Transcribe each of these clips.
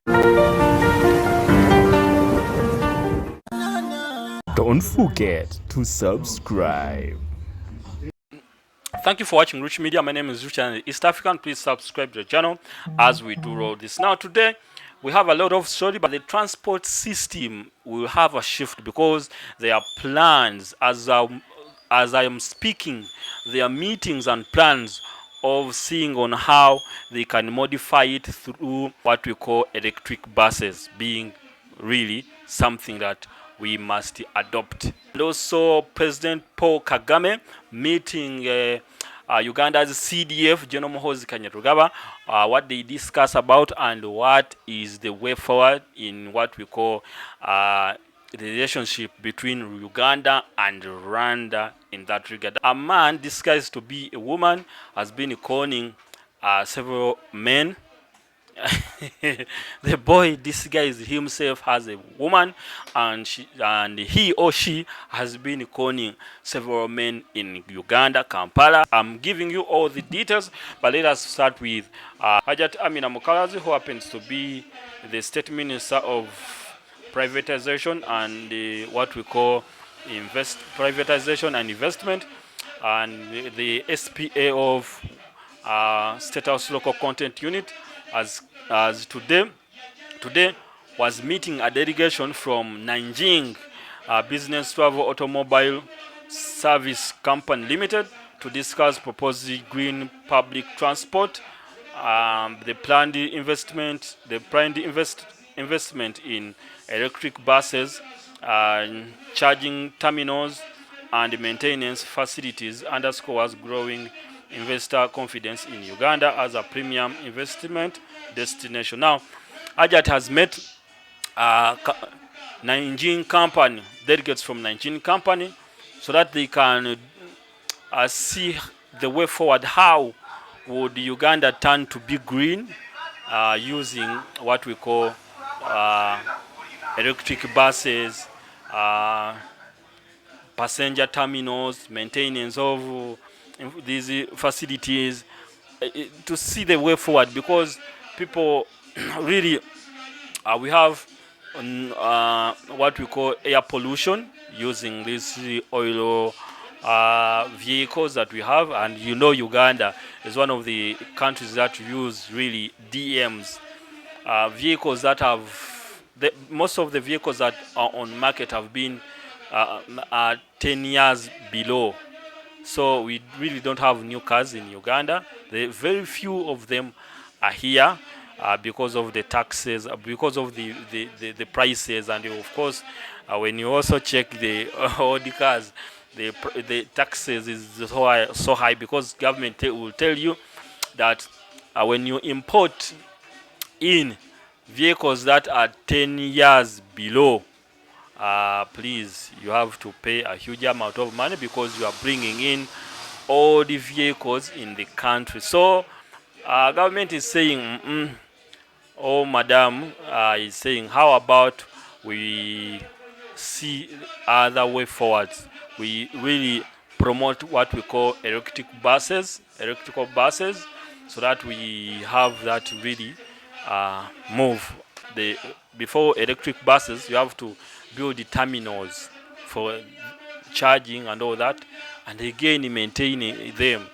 Don't forget to subscribe. Thank you for watching Rich Media. My name is Rich and East African. Please subscribe to the channel as we do roll this. Now today we have a lot of story, but the transport system will have a shift because there are plans as I am speaking. There are meetings and plans of seeing on how they can modify it through what we call electric buses, being really something that we must adopt. And also President Paul Kagame meeting Uganda's CDF, Gen Muhoozi, what they discuss about and what is the way forward in what we call the relationship between Uganda and Rwanda in that regard. A man disguised to be a woman has been conning several men. The boy disguised himself as a woman, and he or she has been conning several men in Uganda, Kampala. I'm giving you all the details, but let us start with Hajat Amina Mukalazi, who happens to be the State Minister of Privatization and what we call privatization and investment, and the SPA of State House Local Content Unit, as today was meeting a delegation from Nanjing Business Travel Automobile Service Company Limited to discuss proposed green public transport, the planned investment in electric buses, charging terminals, and maintenance facilities underscores growing investor confidence in Uganda as a premium investment destination. Now, Ajat has met uh, Nanjing company, delegates from Nanjing company, so that they can see the way forward. How would Uganda turn to be green using what we call uh, electric buses, uh, passenger terminals, maintenance of these facilities, to see the way forward, because people really we have what we call air pollution using these oil vehicles that we have, and Uganda is one of the countries that use really DMs, vehicles that have most of the vehicles that are on market have been 10 years below. So we really don't have new cars in Uganda. Very few of them are here because of the taxes, because of the prices, and of course, when you also check the all the cars, the taxes is so high because government will tell you that when you import in vehicles that are 10 years below, please, you have to pay a huge amount of money because you are bringing in all the vehicles in the country. So government is saying, oh madam, is saying, how about we see other way forwards? We really promote what we call electrical buses, so that we have that really move. Before electric buses, you have to build the terminals for charging and all that, and again maintaining them,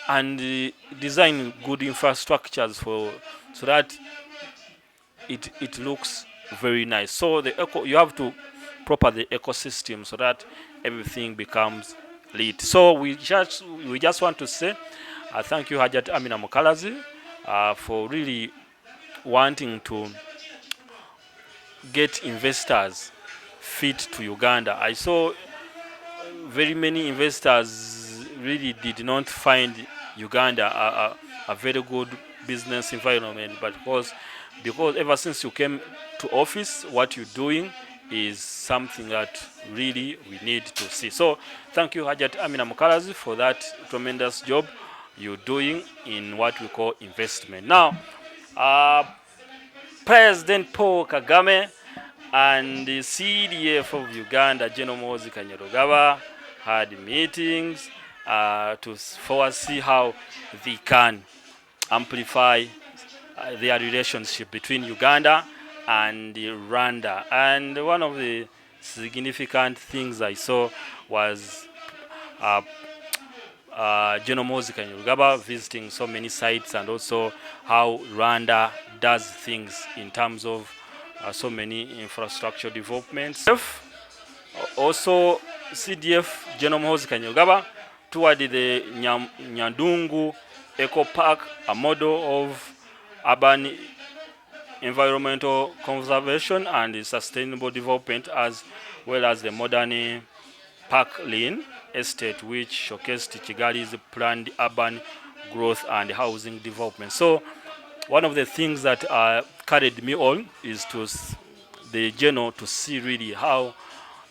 and design good infrastructures for, so that it looks very nice. So you have to proper the ecosystem so that everything becomes lit. So we just want to say thank you, Hajat Amina Mukalazi, for really wanting to get investors fit to Uganda. I saw very many investors really did not find Uganda a very good business environment, but because ever since you came to office, what you're doing is something that really we need to see. So thank you, Hajat Amina Mukalazi, for that tremendous job you're doing in what we call investment. Now, President Paul Kagame and the CDF of Uganda, Gen Muhoozi, had meetings to foresee how they can amplify their relationship between Uganda and Rwanda. And one of the significant things I saw was uh, Gen Muhoozi visiting so many sites, and also how Rwanda does things in terms of so many infrastructure developments. Also, CDF Gen Muhoozi toured the Nyandungu Eco Park, a model of urban environmental conservation and sustainable development, as well as the modern Park Lane estate, which showcased Kigali's planned urban growth and housing development. So one of the things that carried me on is to the journal to see really how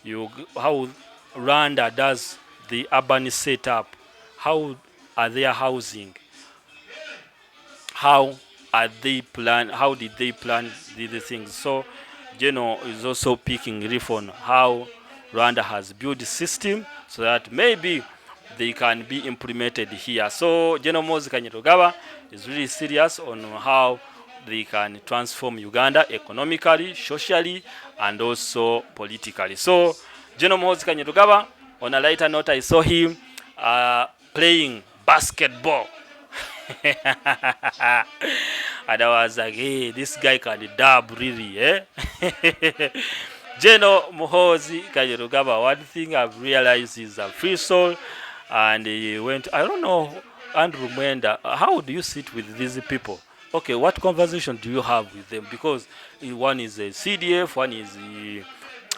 Rwanda does the urban setup, how are they housing, how how did they plan the things. So Geno is also picking riff on how Rwanda has built a system so that maybe they can be implemented here. So Gen Muhoozi is really serious on how they can transform Uganda economically, socially, and also politically. So Gen Muhoozi, on a lighter note, I saw him playing basketball. And I was like, hey, this guy can dab really, eh? Gen Muhoozi Kainerugaba, one thing I've realized is a free soul, and he went, I don't know, Andrew Mwenda, how do you sit with these people? Okay, what conversation do you have with them? Because one is a CDF, one is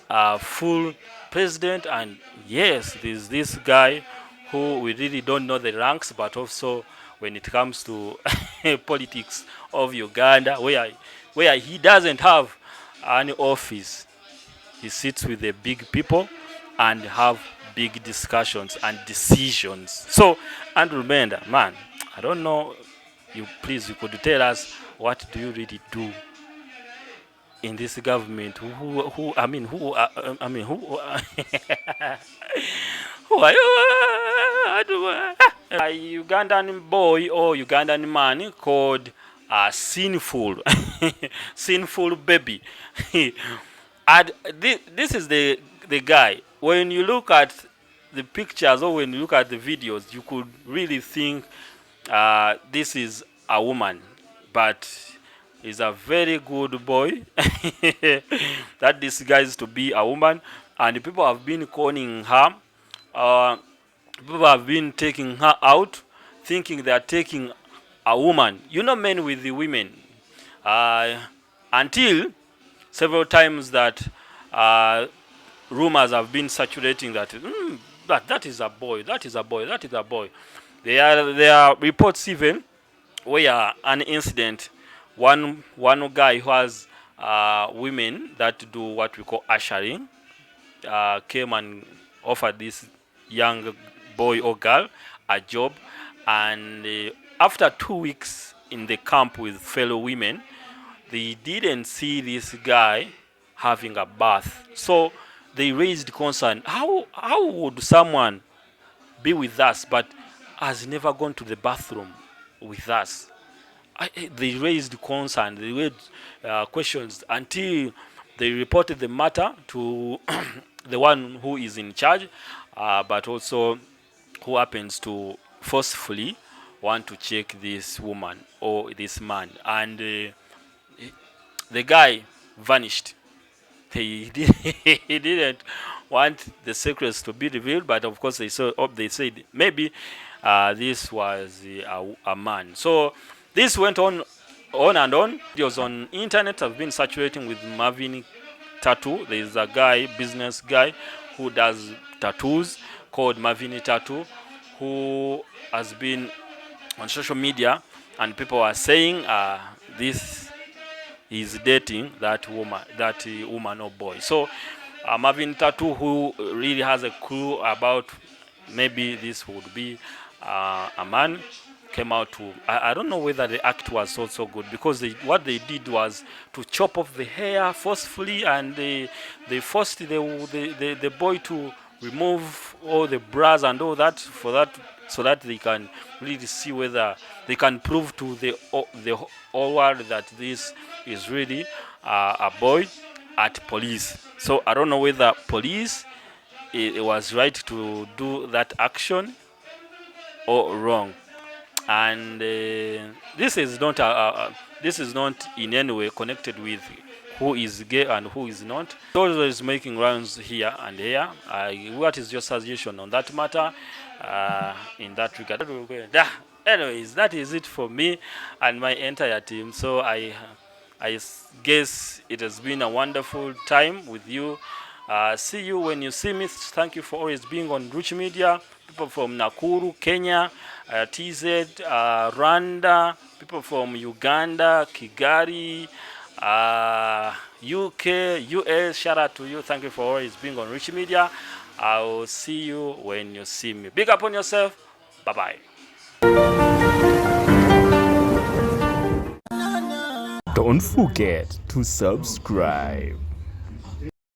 a full president, and yes, there's this guy who we really don't know the ranks, but also when it comes to politics of Uganda, where he doesn't have an office, he sits with the big people and have big discussions and decisions. So, and remember, man, I don't know, you could tell us what do you really do in this government? Who who are you? A Ugandan boy or Ugandan man called Sinful, Sinful Baby. And this is the guy. When you look at the pictures or when you look at the videos, you could really think this is a woman, but he's a very good boy that disguised to be a woman, and people have been calling her. People have been taking her out, thinking they are taking a woman. You know, men with the women. Until several times that rumors have been circulating that that is a boy, that is a boy, that is a boy. There are reports even where an incident, one guy who has women that do what we call ushering came and offered this young boy or girl a job, and after 2 weeks in the camp with fellow women, they didn't see this guy having a bath. So they raised concern. How would someone be with us but has never gone to the bathroom with us? They raised concern, they raised questions until they reported the matter to the one who is in charge, but also who happens to forcefully want to check this woman or this man. And the guy vanished. He didn't want the secrets to be revealed, but of course they said maybe this was a man. So this went on and on. Videos on internet have been saturating with Marvin Tattoo. There is a guy, business guy, who does tattoos called Marvin Tattoo, who has been on social media, and people are saying this is dating that woman or boy. So Marvin Tattoo, who really has a clue about maybe this would be a man, came out to, I don't know whether the act was also good, because what they did was to chop off the hair forcefully, and they forced the boy to remove all the bras and all that, so that they can really see whether they can prove to the whole world that this is really a boy at police. So I don't know whether police it was right to do that action or wrong. And this is not in any way connected with who is gay and who is not. Always making rounds here and there. What is your suggestion on that matter? In that regard. Anyways, that is it for me and my entire team. So I guess it has been a wonderful time with you. See you when you see me. Thank you for always being on Rich Media. People from Nakuru, Kenya, TZ, Rwanda, people from Uganda, Kigali, UK, US. Shout out to you. Thank you for always being on Rich Media. I will see you when you see me. Big up on yourself. Bye-bye. Don't forget to subscribe.